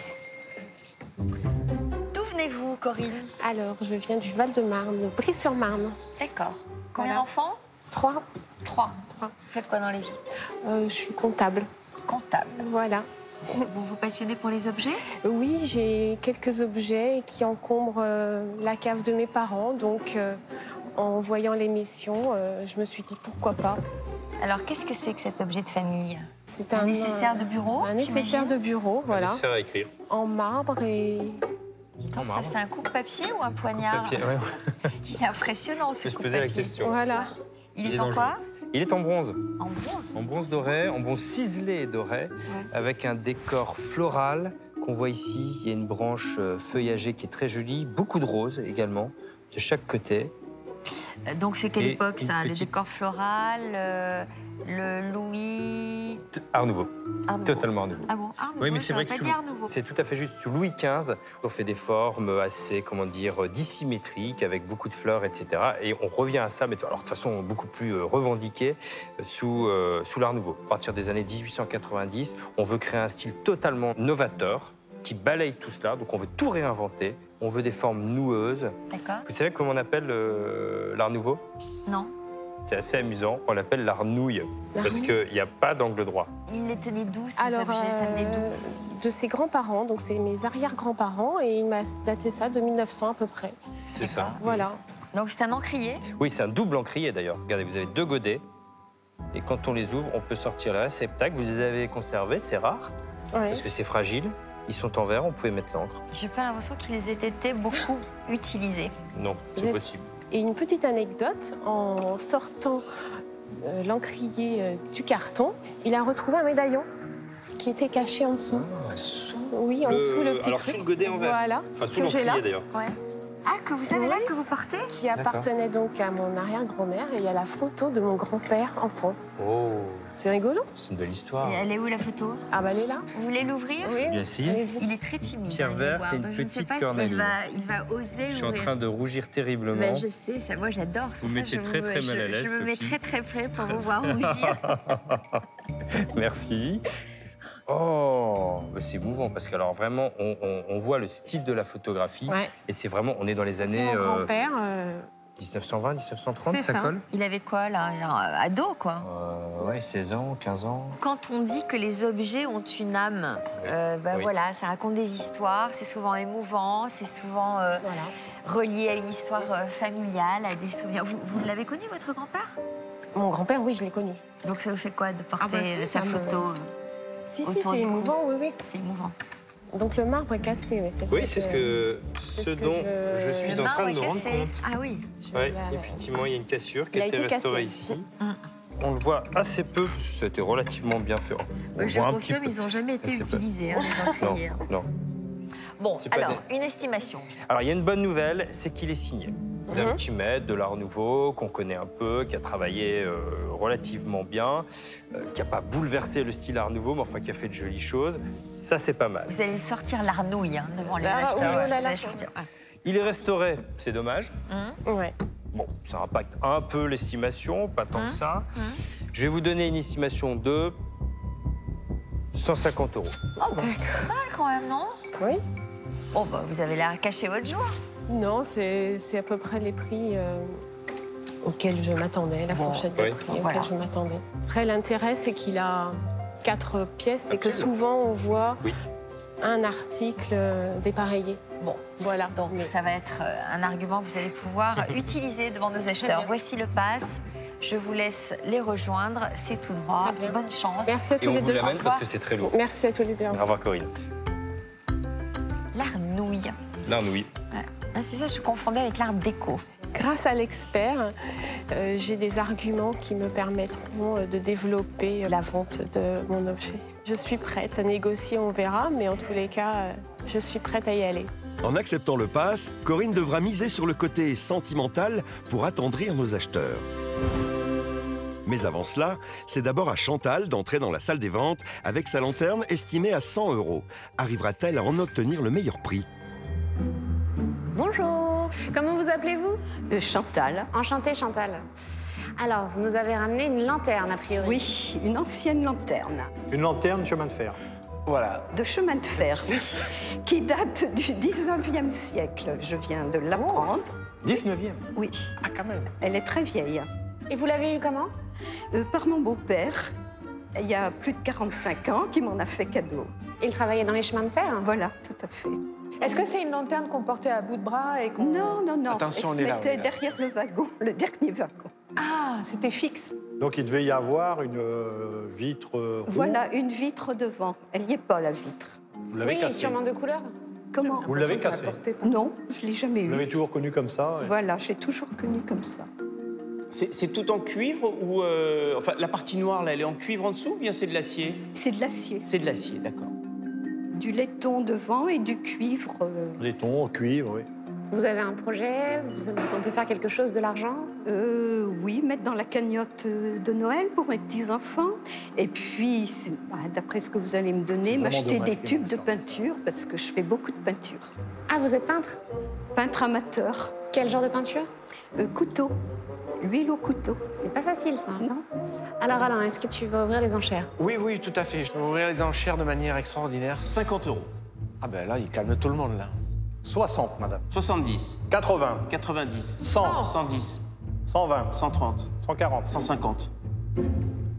D'où venez-vous, Corinne? Alors, je viens du Val-de-Marne, Brie-sur-Marne. D'accord. Combien d'enfants? 3. 3. Vous faites quoi dans les vies? Je suis comptable. Comptable. Voilà. Vous vous passionnez pour les objets? Oui, j'ai quelques objets qui encombrent la cave de mes parents. Donc, en voyant l'émission, je me suis dit pourquoi pas. Alors, qu'est-ce que c'est que cet objet de famille? C'est un nécessaire de bureau? Un nécessaire de bureau, voilà. Un nécessaire à écrire. En marbre et... Dis-donc, ça c'est un coupe-papier ou un poignard? Il est impressionnant ce coupe-papier. Je posais la question. Voilà. Il est en quoi? Il est en bronze. En bronze? En bronze doré, en bronze ciselé et doré, avec un décor floral qu'on voit ici. Il y a une branche feuillagée qui est très jolie, beaucoup de roses également, de chaque côté. Donc c'est quelle époque ça? Le décor floral, le Louis... Art Nouveau. Totalement Art Nouveau. Ah bon, Art Nouveau, oui, mais c'est vrai que c'est tout à fait juste. Sous Louis XV, on fait des formes assez, comment dire, dissymétriques, avec beaucoup de fleurs, etc. Et on revient à ça, mais alors de façon beaucoup plus revendiquée, sous l'Art Nouveau. À partir des années 1890, on veut créer un style totalement novateur, qui balaye tout cela. Donc on veut tout réinventer. On veut des formes noueuses. D'accord. Vous savez comment on appelle l'Art Nouveau? Non. C'est assez amusant. On l'appelle l'Art Nouille, parce qu'il n'y a pas d'angle droit. Il les tenait d'où ces objets? Ça venait d'où? De ses grands-parents, donc c'est mes arrière-grands-parents, et il m'a daté ça de 1900 à peu près. C'est ça. Voilà. Donc c'est un encrier? Oui, c'est un double encrier d'ailleurs. Regardez, vous avez 2 godets, et quand on les ouvre, on peut sortir le réceptacle. Vous les avez conservés, c'est rare, parce que c'est fragile. Ils sont en verre, on pouvait mettre l'encre. J'ai pas l'impression qu'ils aient été beaucoup utilisés. Non, c'est possible. Et une petite anecdote, en sortant l'encrier du carton, il a retrouvé un médaillon qui était caché en dessous. Oui, en dessous, le petit alors, truc. sous le godet en verre. Voilà. Enfin, sous que j'ai là. l'encrier d'ailleurs. Ouais. Ah, que vous avez là, que vous portez? Qui appartenait donc à mon arrière-grand-mère. Et il y a la photo de mon grand-père enfant. Oh, C'est rigolo. c'est une belle histoire. Et elle est où la photo? Ah bah elle est là. Vous voulez l'ouvrir? Oui. Bien essayé. Il est très timide. Pierre hein, verte Edouard, et une donc je ne sais petite pas cornaline. il va oser Je suis en ouvrir. train de rougir terriblement. Ben, je sais, ça, moi j'adore. C'est Vous pour ça mettez que très, très mal à l'aise, Je me mets Sophie. très très près pour vous voir rougir. Merci. Oh, c'est émouvant parce que alors vraiment, on voit le style de la photographie Ouais. et c'est vraiment, on est dans les C'est années mon grand-père. 1920, 1930, C'est ça ça. colle. Il avait quoi là? Ado quoi. Ouais, 16 ans, 15 ans. Quand on dit que les objets ont une âme, ben Oui. voilà, ça raconte des histoires, c'est souvent émouvant, c'est souvent relié à une histoire familiale, à des souvenirs. Vous l'avez connu, votre grand-père? Mon grand-père, oui, je l'ai connu. Donc ça vous fait quoi de porter si, sa ça me- photo Si, autour c'est du cou? émouvant, oui, oui. C'est émouvant. Donc le marbre est cassé, oui. C'est Oui, vrai c'est ce c'est ce que dont je suis Le en train marbre de me est rendre cassé. compte. Ah oui. Ouais, la- effectivement, il y a une cassure qui Il a a été été restaurée cassé. ici. On le voit assez peu, parce que ça a été relativement bien fait. On Je voit un confirme, petit peu. ils n'ont jamais été C'est pas- utilisés, hein, les encriers. hein. Non. Bon, C'est pas alors, une estimation. Alors, il y a une bonne nouvelle, c'est qu'il est signé. D'un petit maître de l'Art Nouveau, qu'on connaît un peu, qui a travaillé relativement bien, qui n'a pas bouleversé le style Art Nouveau, mais enfin qui a fait de jolies choses. Ça, c'est pas mal. Vous allez sortir l'arnouille hein, devant les Ah, acheteurs. oui, oh là Vous là. allez sortir, ouais. Il est restauré, c'est dommage. Ouais. Bon, ça impacte un peu l'estimation, pas tant que ça. Je vais vous donner une estimation de 150 €. Oh, bah, pas mal quand même, non? Oui. Bon, bah, vous avez l'air à cacher votre joie. Non, c'est à peu près les prix auxquels je m'attendais, la fourchette de Oui. prix Voilà. auxquels je m'attendais. Après, l'intérêt, c'est qu'il a 4 pièces et que Absolument. souvent, on voit Oui. un article dépareillé. Bon, Voilà. donc Mais- ça va être un argument que vous allez pouvoir utiliser devant nos acheteurs. bien. Voici le pass. Je vous laisse les rejoindre. C'est tout droit. Très bien. Bonne chance. Merci à Et tous on les vous deux. l'amène Au revoir. parce que c'est très lourd. Merci à tous les deux. Au revoir, Corinne. L'arnouille. L'arnouille. Ouais. Ah, c'est ça, je confondais avec l'art déco. Grâce à l'expert, j'ai des arguments qui me permettront de développer la vente de mon objet. Je suis prête à négocier, on verra, mais en tous les cas, je suis prête à y aller. En acceptant le pass, Corinne devra miser sur le côté sentimental pour attendrir nos acheteurs. Mais avant cela, c'est d'abord à Chantal d'entrer dans la salle des ventes avec sa lanterne estimée à 100 €. Arrivera-t-elle à en obtenir le meilleur prix? Bonjour, comment vous appelez-vous? Chantal. Enchantée Chantal. Alors, vous nous avez ramené une lanterne a priori. Oui, une ancienne lanterne. Une lanterne chemin de fer. Voilà. De chemin de fer, oui, qui date du 19e siècle. Je viens de l'apprendre. 19e. Oui. Ah, quand même. Elle est très vieille. Et vous l'avez eu comment? Par mon beau-père, il y a plus de 45 ans, qui m'en a fait cadeau. Il travaillait dans les chemins de fer? Voilà, tout à fait. Est-ce que c'est une lanterne qu'on portait à bout de bras et qu'on... Non, non, non. Attention, on elle est se là, mettait on est là. derrière le wagon, le dernier wagon. Ah, c'était fixe. Donc il devait y avoir une vitre rouge. Voilà, une vitre devant. Elle n'y est pas, la vitre. Vous l'avez Oui, cassée. sûrement de couleur. Comment? Vous l'avez cassée. Non, je ne l'ai jamais Vous eu. l'avez toujours connu comme ça. et- Voilà, j'ai toujours connu comme ça. C'est tout en cuivre ou... Enfin, la partie noire, là, elle est en cuivre en dessous ou bien c'est de l'acier? C'est de l'acier. C'est de l'acier, d'accord. Du laiton devant et du cuivre. Laiton, cuivre, oui. Vous avez un projet? Vous comptez faire quelque chose de l'argent? Oui, mettre dans la cagnotte de Noël pour mes petits-enfants. Et puis, d'après ce que vous allez me donner, C'est vraiment m'acheter dommage des qu'il tubes manque de ça. peinture, parce que je fais beaucoup de peinture. Ah, vous êtes peintre? Peintre amateur. Quel genre de peinture? Couteau. Huile au couteau. C'est pas facile, ça. Non. Alors, Alain, est-ce que tu vas ouvrir les enchères? Oui, oui, tout à fait. Je vais ouvrir les enchères de manière extraordinaire. 50 €. Ah ben là, il calme tout le monde, là. 60, madame. 70. 80. 90. 100. 110. 120. 130. 140. 150.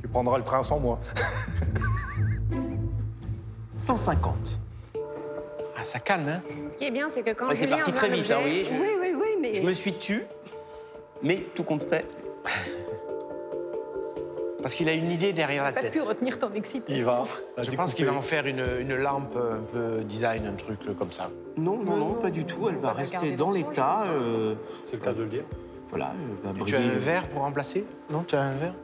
Tu prendras le train sans moi. 150. Ah, ça calme, hein? Ce qui est bien, c'est que quand Ouais, c'est Julien parti voit très vite, hein, l'objet- vous voyez. Oui, oui, oui, mais... Je me suis tu, mais tout compte fait. Parce qu'il a une idée derrière la Pas tête. pu retenir ton excitation. Il va. Je pense qu'il va en faire une lampe un peu design, un truc comme ça. Non, non, non, pas du tout. Elle va rester dans l'état. C'est le cas de le dire. Voilà, elle va Tu as briller. un verre pour remplacer? Non, tu as un verre?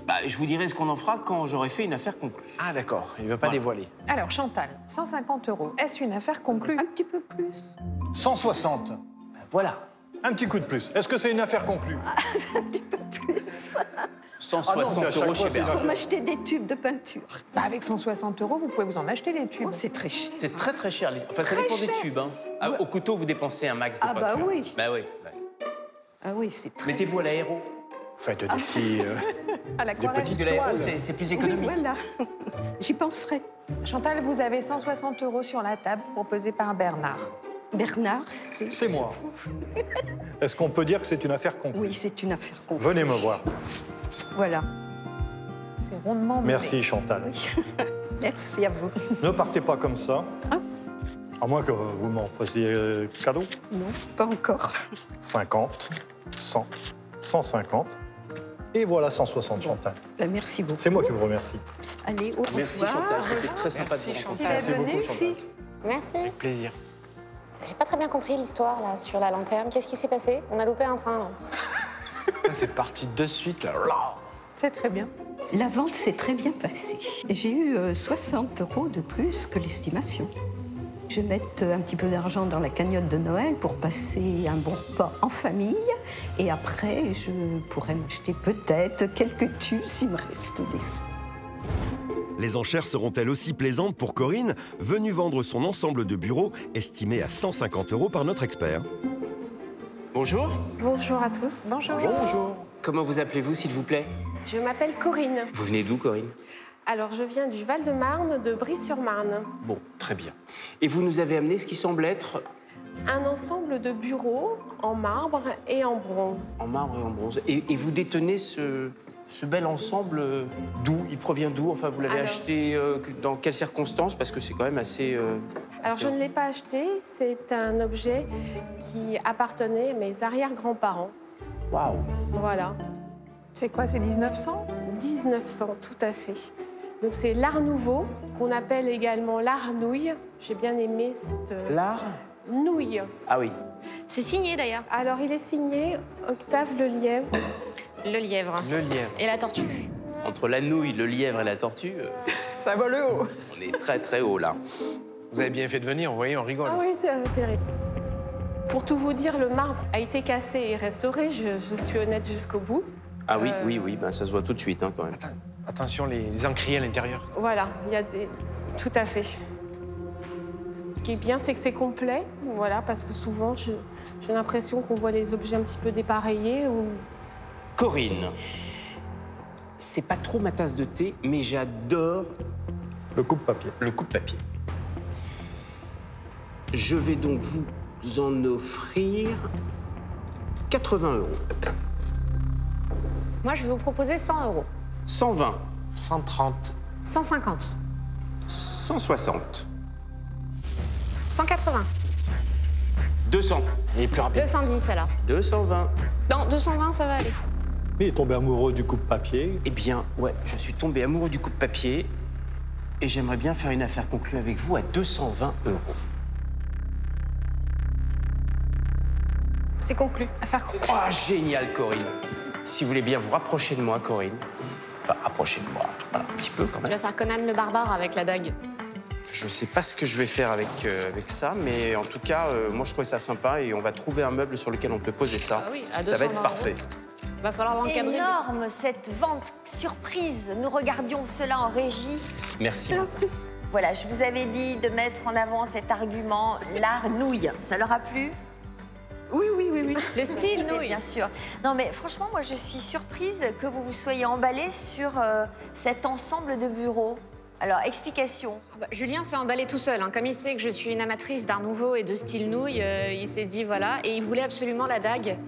Bah, je vous dirai ce qu'on en fera quand j'aurai fait une affaire conclue. Ah d'accord, il ne veut pas dévoiler. Alors Chantal, 150 €. Est-ce une affaire conclue? Un petit peu plus. 160. Voilà. Un petit coup de plus. Est-ce que c'est une affaire conclue? Un petit peu plus. 160 € chez Bernard. Pour m'acheter des tubes de peinture. Bah, avec 160 €, vous pouvez vous en acheter des tubes. Oh, c'est très cher. C'est très très cher. Enfin, ça dépend des tubes. Hein. Ah, au couteau, vous dépensez un max de Ah bah peinture. oui. Bah oui. Ah oui, c'est très... Mettez-vous à l'aéro. Faites des petits... Des petites de l'aéro, c'est plus économique. Oui, voilà. J'y penserai. Chantal, vous avez 160 € sur la table proposés par Bernard. Bernard, c'est... C'est moi. Est-ce qu'on peut dire que c'est une affaire conclue? Oui, c'est une affaire conclue. Venez me voir. Voilà. C'est rondement mené. Merci Chantal. Oui. Merci à vous. Ne partez pas comme ça. Hein? À moins que vous m'en fassiez cadeau. Non, pas encore. 50, 100, 150. Et voilà 160, Chantal. Ben, merci beaucoup. C'est moi qui vous remercie. Allez, au revoir. Merci Chantal, c'était très sympa de vous rencontrer. Merci beaucoup, Chantal. Merci. Avec plaisir. J'ai pas très bien compris l'histoire là sur la lanterne. Qu'est-ce qui s'est passé? On a loupé un train là. C'est parti de suite là. C'est très bien. La vente s'est très bien passée. J'ai eu 60 € de plus que l'estimation. Je vais mettre un petit peu d'argent dans la cagnotte de Noël pour passer un bon repas en famille. Et après, je pourrais m'acheter peut-être quelques tubes s'il me reste des sous. Les enchères seront-elles aussi plaisantes pour Corinne, venue vendre son ensemble de bureaux, estimé à 150 € par notre expert? Bonjour. Bonjour à tous. Bonjour. Bonjour. Comment vous appelez-vous, s'il vous plaît? Je m'appelle Corinne. Vous venez d'où, Corinne? Alors, je viens du Val-de-Marne, de Brie-sur-Marne. Bon, très bien. Et vous nous avez amené ce qui semble être... Un ensemble de bureaux en marbre et en bronze. En marbre et en bronze. Et vous détenez ce bel ensemble d'où? Il provient d'où? Enfin, vous l'avez Alors... acheté dans quelles circonstances? Parce que c'est quand même assez... Alors, je ne l'ai pas acheté. C'est un objet qui appartenait à mes arrière-grands-parents. Waouh! Voilà. C'est quoi, c'est 1900? 1900, tout à fait. Donc, c'est l'art nouveau, qu'on appelle également l'art nouille. J'ai bien aimé cette... L'art? Nouille. Ah oui. C'est signé d'ailleurs. Alors, il est signé Octave Le Lièvre. Le lièvre. Le lièvre. Et la tortue. Entre la nouille, le lièvre et la tortue, Ça va le haut. on est très très haut là. Vous avez bien fait de venir, vous voyez, on rigole. Ah oui, c'est terrible. Pour tout vous dire, le marbre a été cassé et restauré. Je suis honnête jusqu'au bout. Ah oui, oui, ben, ça se voit tout de suite hein, quand même. Attention, les encriers à l'intérieur. Voilà, il y a des... Tout à fait. Ce qui est bien, c'est que c'est complet. Voilà, parce que souvent, j'ai l'impression qu'on voit les objets un petit peu dépareillés ou... Corinne, c'est pas trop ma tasse de thé, mais j'adore... Le coupe-papier. Le coupe-papier. Je vais donc vous en offrir 80 €. Moi, je vais vous proposer 100 €. 120. 130. 150. 160. 180. 200. Et plus rapide. 210 alors. 220. Non, 220, ça va aller. Il est tombé amoureux du coupe-papier. Eh bien, ouais, je suis tombé amoureux du coupe-papier et j'aimerais bien faire une affaire conclue avec vous à 220 €. C'est conclu. Affaire conclue. Oh, génial, Corinne. Si vous voulez bien vous rapprocher de moi, Corinne. Enfin, approchez de moi, voilà, un petit peu quand Tu même. vas faire Conan le barbare avec la dague. Je sais pas ce que je vais faire avec ça, mais en tout cas, moi, je trouvais ça sympa et on va trouver un meuble sur lequel on peut poser ça. Ah oui, à Ça va être 220 €. parfait. Va falloir l'encadrer. Énorme cette vente surprise. Nous regardions cela en régie. Merci. Voilà, je vous avais dit de mettre en avant cet argument, l'art nouille. Ça leur a plu? Oui. Le style C'est nouille. bien sûr. Non mais franchement, moi je suis surprise que vous vous soyez emballé sur cet ensemble de bureaux. Alors, explication. Julien s'est emballé tout seul. Hein. Comme il sait que je suis une amatrice d'art nouveau et de style nouille, il s'est dit voilà. Et il voulait absolument la dague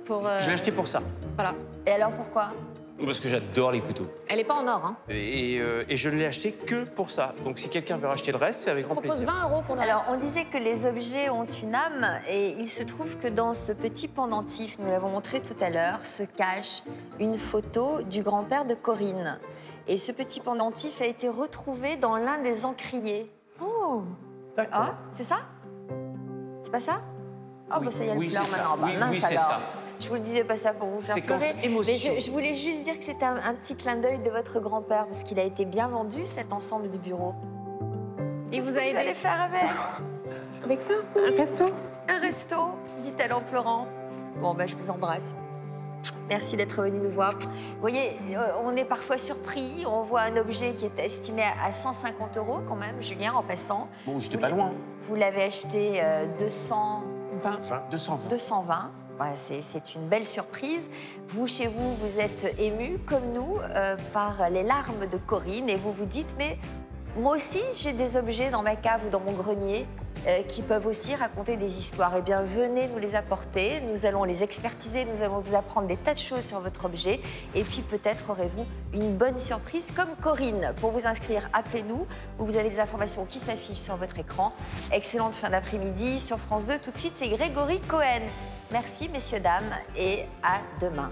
pour... Je l'ai acheté pour ça. Voilà. Et alors pourquoi? Parce que j'adore les couteaux. Elle n'est pas en or. Hein. Et je ne l'ai acheté que pour ça. Donc si quelqu'un veut racheter le reste, c'est avec grand propose plaisir. 20 € pour le Alors, reste. on disait que les objets ont une âme et il se trouve que dans ce petit pendentif, nous l'avons montré tout à l'heure, se cache une photo du grand-père de Corinne. Et ce petit pendentif a été retrouvé dans l'un des encriers. Oh, d'accord. Ah, c'est ça? C'est pas ça? Oh, bah ça y est, Oui, elle pleure c'est ça. maintenant. Bah, Oui, mince oui, c'est alors. ça. Je vous le disais pas ça pour vous faire Séquence pleurer. émotion. Mais je voulais juste dire que c'était un petit clin d'œil de votre grand-père, parce qu'il a été bien vendu, cet ensemble de bureaux. Et vous allez faire avec? Avec ça, un resto. Un resto, dit-elle en pleurant. Bon, je vous embrasse. Merci d'être venu nous voir. Vous voyez, on est parfois surpris. On voit un objet qui est estimé à 150 € quand même, Julien, en passant. Bon, j'étais pas loin. Vous l'avez acheté 220. 220. Ouais, c'est une belle surprise. Vous, chez vous, vous êtes ému, comme nous, par les larmes de Corinne. Et vous vous dites, mais moi aussi, j'ai des objets dans ma cave ou dans mon grenier qui peuvent aussi raconter des histoires. Eh bien, venez nous les apporter. Nous allons les expertiser. Nous allons vous apprendre des tas de choses sur votre objet. Et puis, peut-être aurez-vous une bonne surprise comme Corinne. Pour vous inscrire, appelez-nous. Vous avez des informations qui s'affichent sur votre écran. Excellente fin d'après-midi sur France 2. Tout de suite, c'est Grégory Cohen. Merci, messieurs, dames, et à demain.